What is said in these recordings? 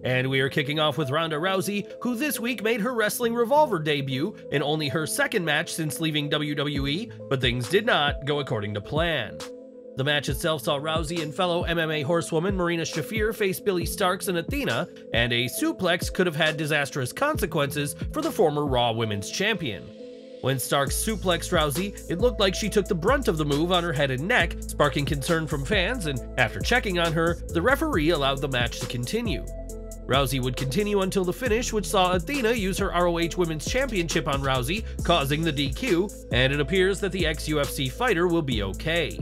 And we are kicking off with Ronda Rousey, who this week made her Wrestling Revolver debut in only her second match since leaving WWE, but things did not go according to plan. The match itself saw Rousey and fellow MMA horsewoman Marina Shafir face Billie Starkz and Athena, and a suplex could have had disastrous consequences for the former Raw Women's Champion. When Starkz suplexed Rousey, it looked like she took the brunt of the move on her head and neck, sparking concern from fans, and after checking on her, the referee allowed the match to continue. Rousey would continue until the finish, which saw Athena use her ROH Women's Championship on Rousey, causing the DQ, and it appears that the ex-UFC fighter will be okay.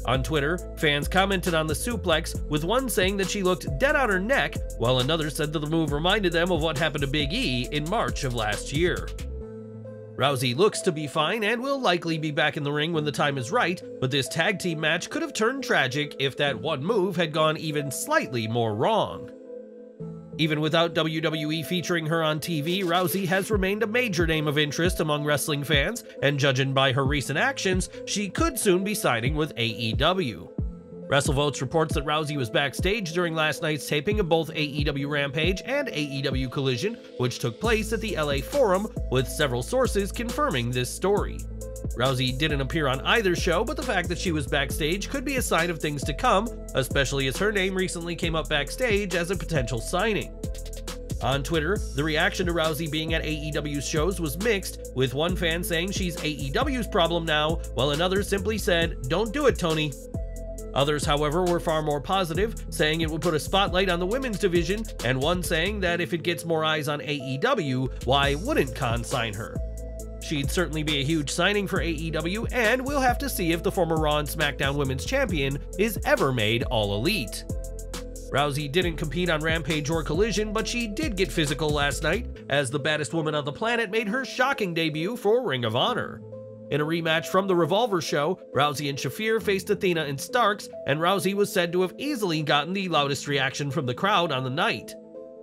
On Twitter, fans commented on the suplex, with one saying that she looked dead on her neck, while another said that the move reminded them of what happened to Big E in March of last year. Rousey looks to be fine and will likely be back in the ring when the time is right, but this tag team match could have turned tragic if that one move had gone even slightly more wrong. Even without WWE featuring her on TV, Rousey has remained a major name of interest among wrestling fans, and judging by her recent actions, she could soon be signing with AEW. WrestleVotes reports that Rousey was backstage during last night's taping of both AEW Rampage and AEW Collision, which took place at the LA Forum, with several sources confirming this story. Rousey didn't appear on either show, but the fact that she was backstage could be a sign of things to come, especially as her name recently came up backstage as a potential signing. On Twitter, the reaction to Rousey being at AEW's shows was mixed, with one fan saying she's AEW's problem now, while another simply said, "Don't do it, Tony." Others, however, were far more positive, saying it would put a spotlight on the women's division, and one saying that if it gets more eyes on AEW, why wouldn't Khan sign her? She'd certainly be a huge signing for AEW, and we'll have to see if the former Raw and SmackDown Women's Champion is ever made All Elite. Rousey didn't compete on Rampage or Collision, but she did get physical last night, as the baddest woman on the planet made her shocking debut for Ring of Honor. In a rematch from the Revolver show, Rousey and Shafir faced Athena and Starkz, and Rousey was said to have easily gotten the loudest reaction from the crowd on the night.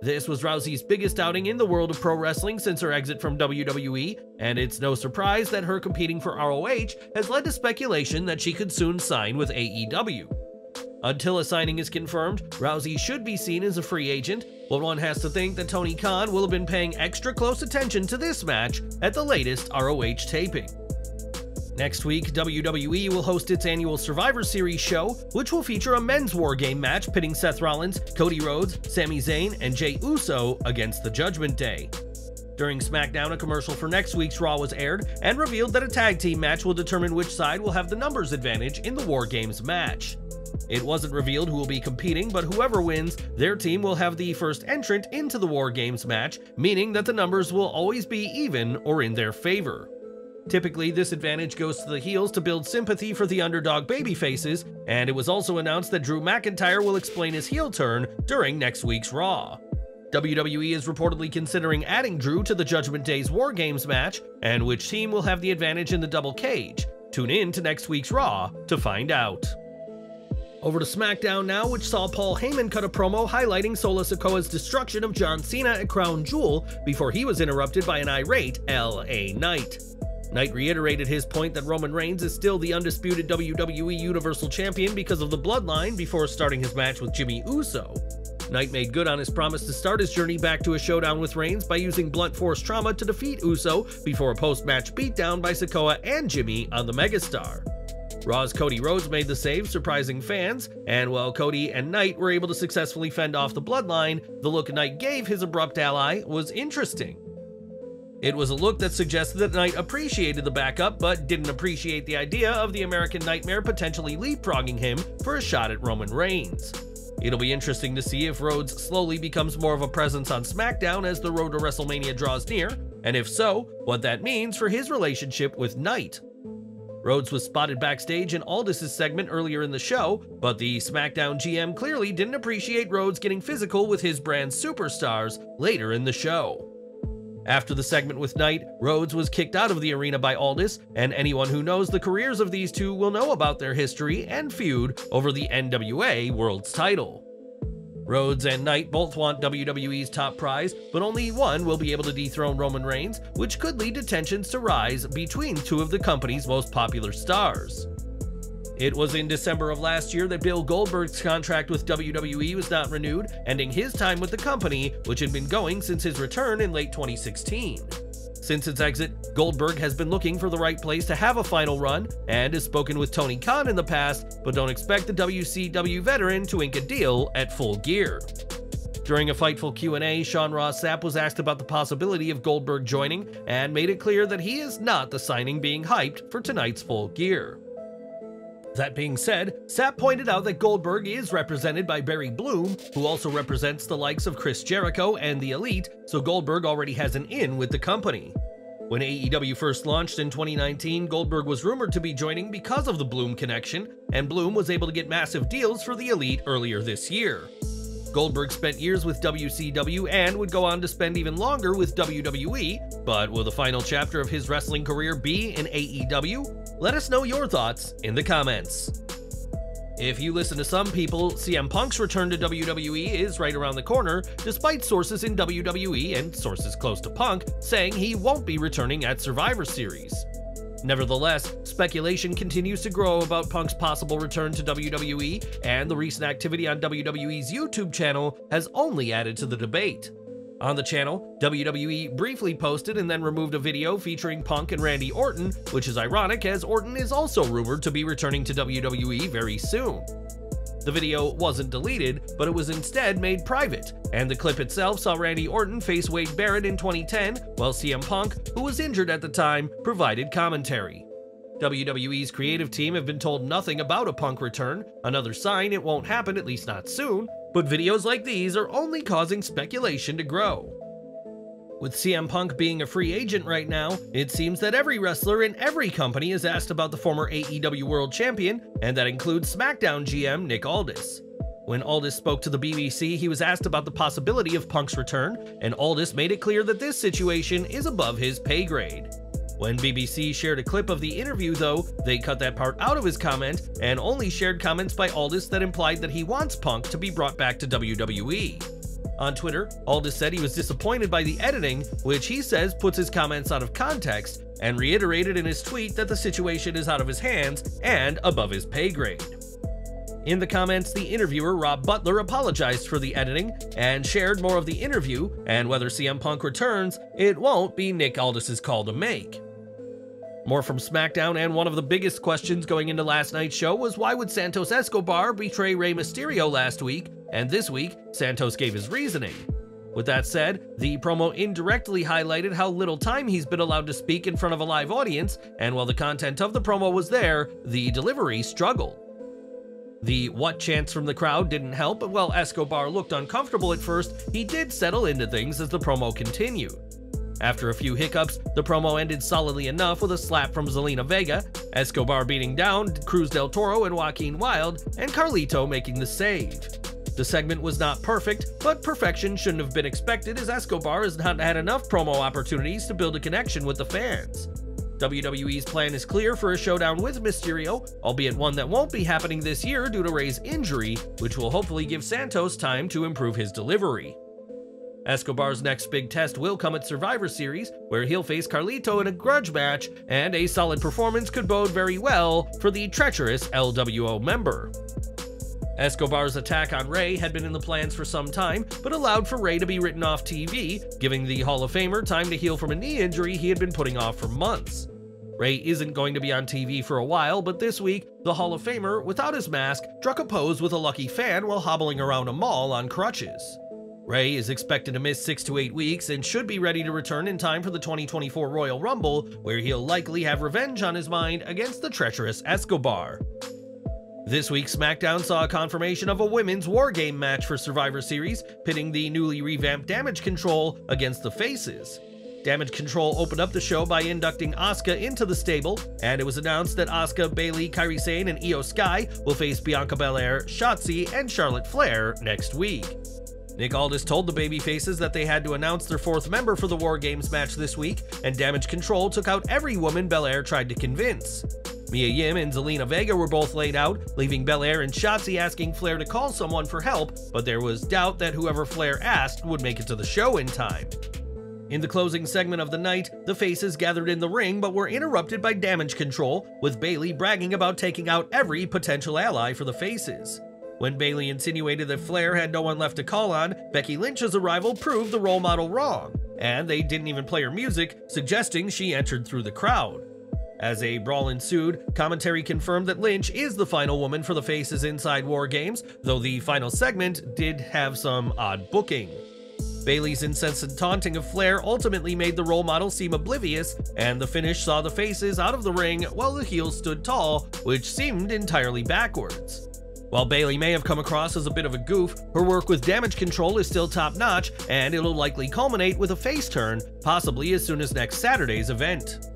This was Rousey's biggest outing in the world of pro wrestling since her exit from WWE, and it's no surprise that her competing for ROH has led to speculation that she could soon sign with AEW. Until a signing is confirmed, Rousey should be seen as a free agent, but one has to think that Tony Khan will have been paying extra close attention to this match at the latest ROH taping. Next week, WWE will host its annual Survivor Series show, which will feature a men's Wargame match pitting Seth Rollins, Cody Rhodes, Sami Zayn, and Jey Uso against the Judgment Day. During SmackDown, a commercial for next week's Raw was aired and revealed that a tag team match will determine which side will have the numbers advantage in the Wargames match. It wasn't revealed who will be competing, but whoever wins, their team will have the first entrant into the Wargames match, meaning that the numbers will always be even or in their favor. Typically, this advantage goes to the heels to build sympathy for the underdog babyfaces, and it was also announced that Drew McIntyre will explain his heel turn during next week's Raw. WWE is reportedly considering adding Drew to the Judgment Day's Wargames match, and which team will have the advantage in the double cage. Tune in to next week's Raw to find out. Over to SmackDown now, which saw Paul Heyman cut a promo highlighting Solo Sikoa's destruction of John Cena at Crown Jewel before he was interrupted by an irate LA Knight. Knight reiterated his point that Roman Reigns is still the undisputed WWE Universal Champion because of the bloodline before starting his match with Jimmy Uso. Knight made good on his promise to start his journey back to a showdown with Reigns by using blunt force trauma to defeat Uso before a post-match beatdown by Sikoa and Jimmy on the Megastar. Raw's Cody Rhodes made the save, surprising fans, and while Cody and Knight were able to successfully fend off the bloodline, the look Knight gave his abrupt ally was interesting. It was a look that suggested that Knight appreciated the backup, but didn't appreciate the idea of the American Nightmare potentially leapfrogging him for a shot at Roman Reigns. It'll be interesting to see if Rhodes slowly becomes more of a presence on SmackDown as the road to WrestleMania draws near, and if so, what that means for his relationship with Knight. Rhodes was spotted backstage in Aldis' segment earlier in the show, but the SmackDown GM clearly didn't appreciate Rhodes getting physical with his brand's superstars later in the show. After the segment with Knight, Rhodes was kicked out of the arena by Aldis, and anyone who knows the careers of these two will know about their history and feud over the NWA World's title. Rhodes and Knight both want WWE's top prize, but only one will be able to dethrone Roman Reigns, which could lead to tensions to rise between two of the company's most popular stars. It was in December of last year that Bill Goldberg's contract with WWE was not renewed, ending his time with the company, which had been going since his return in late 2016. Since its exit, Goldberg has been looking for the right place to have a final run, and has spoken with Tony Khan in the past, but don't expect the WCW veteran to ink a deal at Full Gear. During a Fightful Q&A, Sean Ross Sapp was asked about the possibility of Goldberg joining, and made it clear that he is not the signing being hyped for tonight's Full Gear. That being said, Sapp pointed out that Goldberg is represented by Barry Bloom, who also represents the likes of Chris Jericho and The Elite, so Goldberg already has an in with the company. When AEW first launched in 2019, Goldberg was rumored to be joining because of the Bloom connection, and Bloom was able to get massive deals for The Elite earlier this year. Goldberg spent years with WCW and would go on to spend even longer with WWE, but will the final chapter of his wrestling career be in AEW? Let us know your thoughts in the comments. If you listen to some people, CM Punk's return to WWE is right around the corner, despite sources in WWE and sources close to Punk saying he won't be returning at Survivor Series. Nevertheless, speculation continues to grow about Punk's possible return to WWE, and the recent activity on WWE's YouTube channel has only added to the debate. On the channel, WWE briefly posted and then removed a video featuring Punk and Randy Orton, which is ironic as Orton is also rumored to be returning to WWE very soon. The video wasn't deleted, but it was instead made private, and the clip itself saw Randy Orton face Wade Barrett in 2010, while CM Punk, who was injured at the time, provided commentary. WWE's creative team have been told nothing about a Punk return, another sign it won't happen, at least not soon, but videos like these are only causing speculation to grow. With CM Punk being a free agent right now, it seems that every wrestler in every company is asked about the former AEW World Champion, and that includes SmackDown GM Nick Aldis. When Aldis spoke to the BBC, he was asked about the possibility of Punk's return, and Aldis made it clear that this situation is above his pay grade. When BBC shared a clip of the interview though, they cut that part out of his comment and only shared comments by Aldis that implied that he wants Punk to be brought back to WWE. On Twitter, Aldis said he was disappointed by the editing, which he says puts his comments out of context, and reiterated in his tweet that the situation is out of his hands and above his pay grade. In the comments, the interviewer Rob Butler apologized for the editing and shared more of the interview, and whether CM Punk returns, it won't be Nick Aldis' call to make. More from SmackDown, and one of the biggest questions going into last night's show was why would Santos Escobar betray Rey Mysterio last week, and this week, Santos gave his reasoning. With that said, the promo indirectly highlighted how little time he's been allowed to speak in front of a live audience, and while the content of the promo was there, the delivery struggled. The what chants from the crowd didn't help, but while Escobar looked uncomfortable at first, he did settle into things as the promo continued. After a few hiccups, the promo ended solidly enough with a slap from Zelina Vega, Escobar beating down Cruz del Toro and Joaquin Wilde, and Carlito making the save. The segment was not perfect, but perfection shouldn't have been expected as Escobar has not had enough promo opportunities to build a connection with the fans. WWE's plan is clear for a showdown with Mysterio, albeit one that won't be happening this year due to Rey's injury, which will hopefully give Santos time to improve his delivery. Escobar's next big test will come at Survivor Series, where he'll face Carlito in a grudge match, and a solid performance could bode very well for the treacherous LWO member. Escobar's attack on Rey had been in the plans for some time, but allowed for Rey to be written off TV, giving the Hall of Famer time to heal from a knee injury he had been putting off for months. Rey isn't going to be on TV for a while, but this week, the Hall of Famer, without his mask, struck a pose with a lucky fan while hobbling around a mall on crutches. Rey is expected to miss 6 to 8 weeks and should be ready to return in time for the 2024 Royal Rumble, where he'll likely have revenge on his mind against the treacherous Escobar. This week, SmackDown saw a confirmation of a women's Wargame match for Survivor Series, pitting the newly revamped Damage Control against the Faces. Damage Control opened up the show by inducting Asuka into the stable, and it was announced that Asuka, Bayley, Kairi Sane, and Io Sky will face Bianca Belair, Shotzi, and Charlotte Flair next week. Nick Aldis told the babyfaces that they had to announce their 4th member for the Wargames match this week, and Damage Control took out every woman Belair tried to convince. Mia Yim and Zelina Vega were both laid out, leaving Belair and Shotzi asking Flair to call someone for help, but there was doubt that whoever Flair asked would make it to the show in time. In the closing segment of the night, the faces gathered in the ring but were interrupted by Damage Control, with Bayley bragging about taking out every potential ally for the faces. When Bayley insinuated that Flair had no one left to call on, Becky Lynch's arrival proved the role model wrong, and they didn't even play her music, suggesting she entered through the crowd. As a brawl ensued, commentary confirmed that Lynch is the final woman for the faces inside Wargames, though the final segment did have some odd booking. Bayley's incessant taunting of Flair ultimately made the role model seem oblivious, and the finish saw the faces out of the ring while the heels stood tall, which seemed entirely backwards. While Bayley may have come across as a bit of a goof, her work with Damage Control is still top-notch, and it'll likely culminate with a face turn, possibly as soon as next Saturday's event.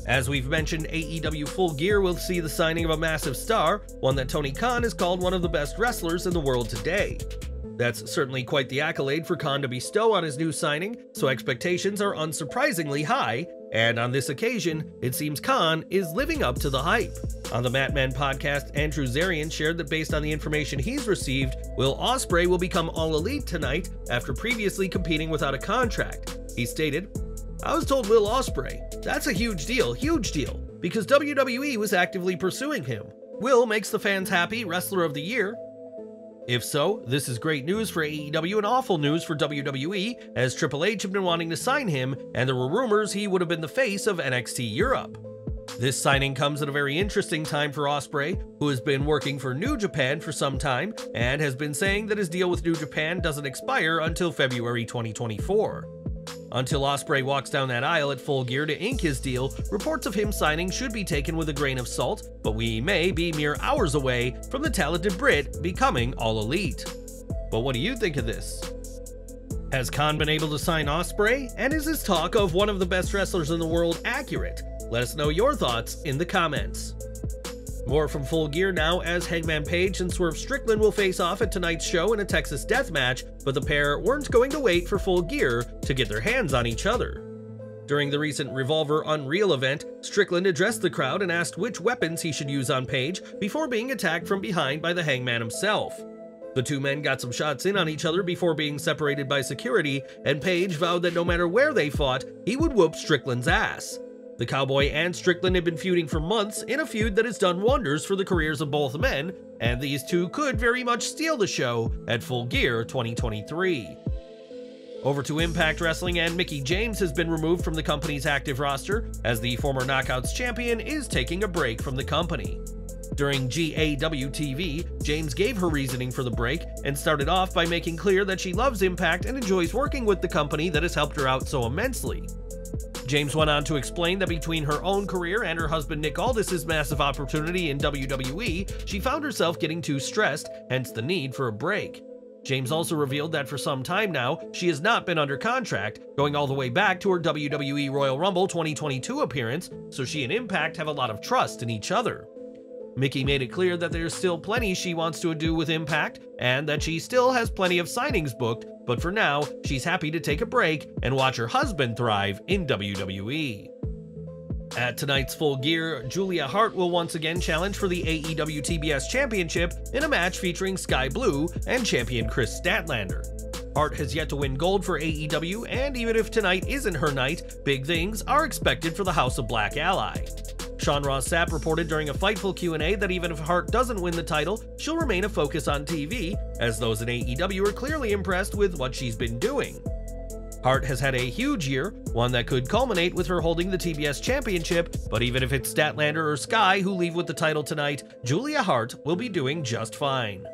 As we've mentioned, AEW Full Gear will see the signing of a massive star, one that Tony Khan has called one of the best wrestlers in the world today. That's certainly quite the accolade for Khan to bestow on his new signing, so expectations are unsurprisingly high, and on this occasion, it seems Khan is living up to the hype. On the Mat Men podcast, Andrew Zarian shared that based on the information he's received, Will Ospreay will become All Elite tonight after previously competing without a contract. He stated, "I was told Will Ospreay. That's a huge deal, because WWE was actively pursuing him. Will makes the fans happy, Wrestler of the Year." If so, this is great news for AEW and awful news for WWE, as Triple H had been wanting to sign him, and there were rumors he would have been the face of NXT Europe. This signing comes at a very interesting time for Ospreay, who has been working for New Japan for some time, and has been saying that his deal with New Japan doesn't expire until February 2024. Until Ospreay walks down that aisle at Full Gear to ink his deal, reports of him signing should be taken with a grain of salt, but we may be mere hours away from the talented Brit becoming All Elite. But what do you think of this? Has Khan been able to sign Ospreay, and is his talk of one of the best wrestlers in the world accurate? Let us know your thoughts in the comments. More from Full Gear now, as Hangman Page and Swerve Strickland will face off at tonight's show in a Texas death match, but the pair weren't going to wait for Full Gear to get their hands on each other. During the recent Revolver Unreal event, Strickland addressed the crowd and asked which weapons he should use on Page before being attacked from behind by the Hangman himself. The two men got some shots in on each other before being separated by security, and Page vowed that no matter where they fought, he would whoop Strickland's ass. The Cowboy and Strickland have been feuding for months in a feud that has done wonders for the careers of both men, and these two could very much steal the show at Full Gear 2023. Over to Impact Wrestling, and Mickie James has been removed from the company's active roster, as the former Knockouts champion is taking a break from the company. During GAW TV, James gave her reasoning for the break, and started off by making clear that she loves Impact and enjoys working with the company that has helped her out so immensely. James went on to explain that between her own career and her husband Nick Aldis' massive opportunity in WWE, she found herself getting too stressed, hence the need for a break. James also revealed that for some time now, she has not been under contract, going all the way back to her WWE Royal Rumble 2022 appearance, so she and Impact have a lot of trust in each other. Mickie made it clear that there's still plenty she wants to do with Impact, and that she still has plenty of signings booked, but for now, she's happy to take a break and watch her husband thrive in WWE. At tonight's Full Gear, Julia Hart will once again challenge for the AEW TBS Championship in a match featuring Sky Blue and champion Chris Statlander. Hart has yet to win gold for AEW, and even if tonight isn't her night, big things are expected for the House of Black ally. Sean Ross Sapp reported during a Fightful Q&A that even if Hart doesn't win the title, she'll remain a focus on TV, as those in AEW are clearly impressed with what she's been doing. Hart has had a huge year, one that could culminate with her holding the TBS Championship, but even if it's Statlander or Sky who leave with the title tonight, Julia Hart will be doing just fine.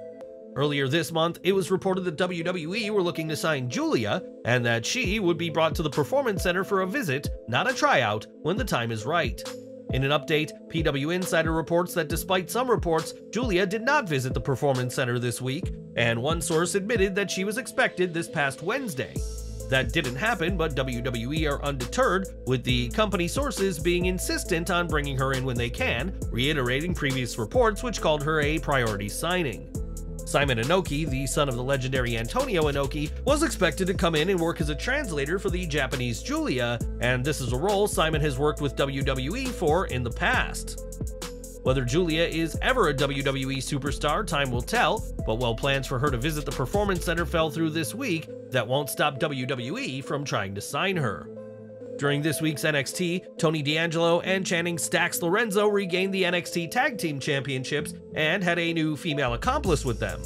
Earlier this month, it was reported that WWE were looking to sign Julia, and that she would be brought to the Performance Center for a visit, not a tryout, when the time is right. In an update, PW Insider reports that despite some reports, Julia did not visit the Performance Center this week, and one source admitted that she was expected this past Wednesday. That didn't happen, but WWE are undeterred, with the company sources being insistent on bringing her in when they can, reiterating previous reports which called her a priority signing. Simon Inoki, the son of the legendary Antonio Inoki, was expected to come in and work as a translator for the Japanese Julia, and this is a role Simon has worked with WWE for in the past. Whether Julia is ever a WWE superstar, time will tell, but while plans for her to visit the Performance Center fell through this week, that won't stop WWE from trying to sign her. During this week's NXT, Tony D'Angelo and Channing Stax Lorenzo regained the NXT Tag Team Championships and had a new female accomplice with them.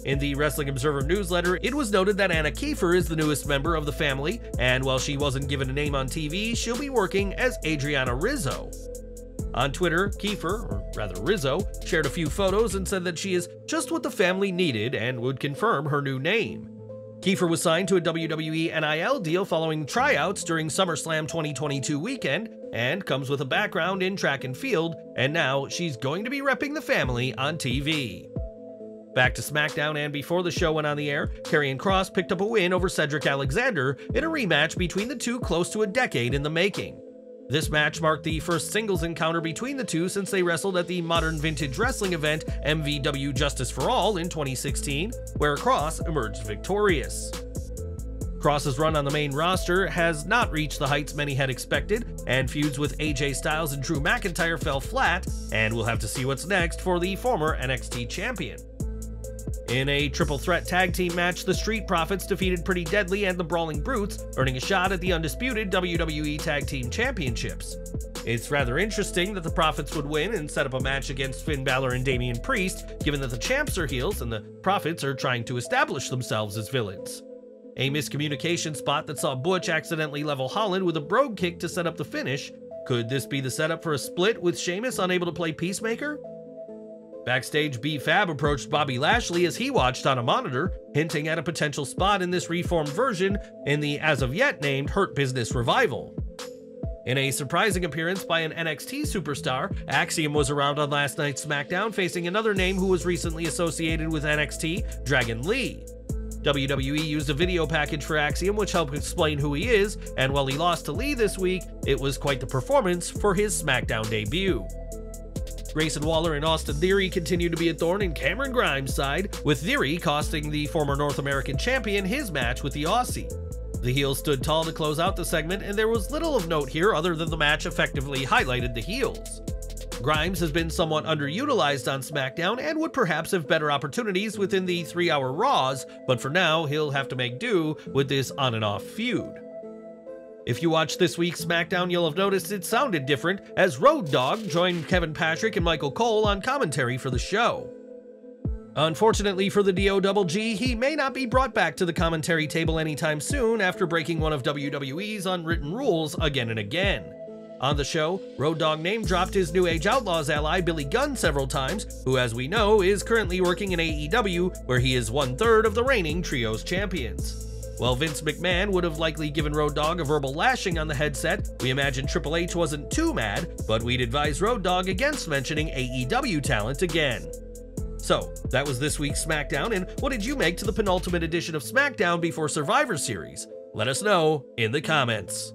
In the Wrestling Observer newsletter, it was noted that Anna Kiefer is the newest member of the family, and while she wasn't given a name on TV, she'll be working as Adriana Rizzo. On Twitter, Kiefer, or rather Rizzo, shared a few photos and said that she is just what the family needed and would confirm her new name. Kiefer was signed to a WWE NIL deal following tryouts during SummerSlam 2022 weekend and comes with a background in track and field, and now she's going to be repping the family on TV. Back to SmackDown, and before the show went on the air, Karrion Kross picked up a win over Cedric Alexander in a rematch between the two close to a decade in the making. This match marked the first singles encounter between the two since they wrestled at the Modern Vintage Wrestling event MVW Justice for All in 2016, where Kross emerged victorious. Kross's run on the main roster has not reached the heights many had expected, and feuds with AJ Styles and Drew McIntyre fell flat, and we'll have to see what's next for the former NXT champion. In a triple threat tag team match, the Street Profits defeated Pretty Deadly and the Brawling Brutes, earning a shot at the undisputed WWE Tag Team Championships. It's rather interesting that the Profits would win and set up a match against Finn Balor and Damian Priest, given that the champs are heels and the Profits are trying to establish themselves as villains. A miscommunication spot that saw Butch accidentally level Holland with a brogue kick to set up the finish. Could this be the setup for a split with Sheamus unable to play Peacemaker? Backstage, B-Fab approached Bobby Lashley as he watched on a monitor, hinting at a potential spot in this reformed version in the as-of-yet named Hurt Business Revival. In a surprising appearance by an NXT superstar, Axiom was around on last night's SmackDown facing another name who was recently associated with NXT, Dragon Lee. WWE used a video package for Axiom which helped explain who he is, and while he lost to Lee this week, it was quite the performance for his SmackDown debut. Grayson Waller and Austin Theory continue to be a thorn in Cameron Grimes' side, with Theory costing the former North American champion his match with the Aussie. The heels stood tall to close out the segment, and there was little of note here other than the match effectively highlighted the heels. Grimes has been somewhat underutilized on SmackDown and would perhaps have better opportunities within the 3-hour Raws, but for now he'll have to make do with this on and off feud. If you watched this week's SmackDown, you'll have noticed it sounded different as Road Dogg joined Kevin Patrick and Michael Cole on commentary for the show. Unfortunately for the DOGG, he may not be brought back to the commentary table anytime soon after breaking one of WWE's unwritten rules again and again. On the show, Road Dogg name-dropped his New Age Outlaws ally Billy Gunn several times, who as we know is currently working in AEW, where he is 1/3 of the reigning Trios champions. While Vince McMahon would have likely given Road Dogg a verbal lashing on the headset, we imagine Triple H wasn't too mad, but we'd advise Road Dogg against mentioning AEW talent again. So, that was this week's SmackDown, and what did you make to the penultimate edition of SmackDown before Survivor Series? Let us know in the comments.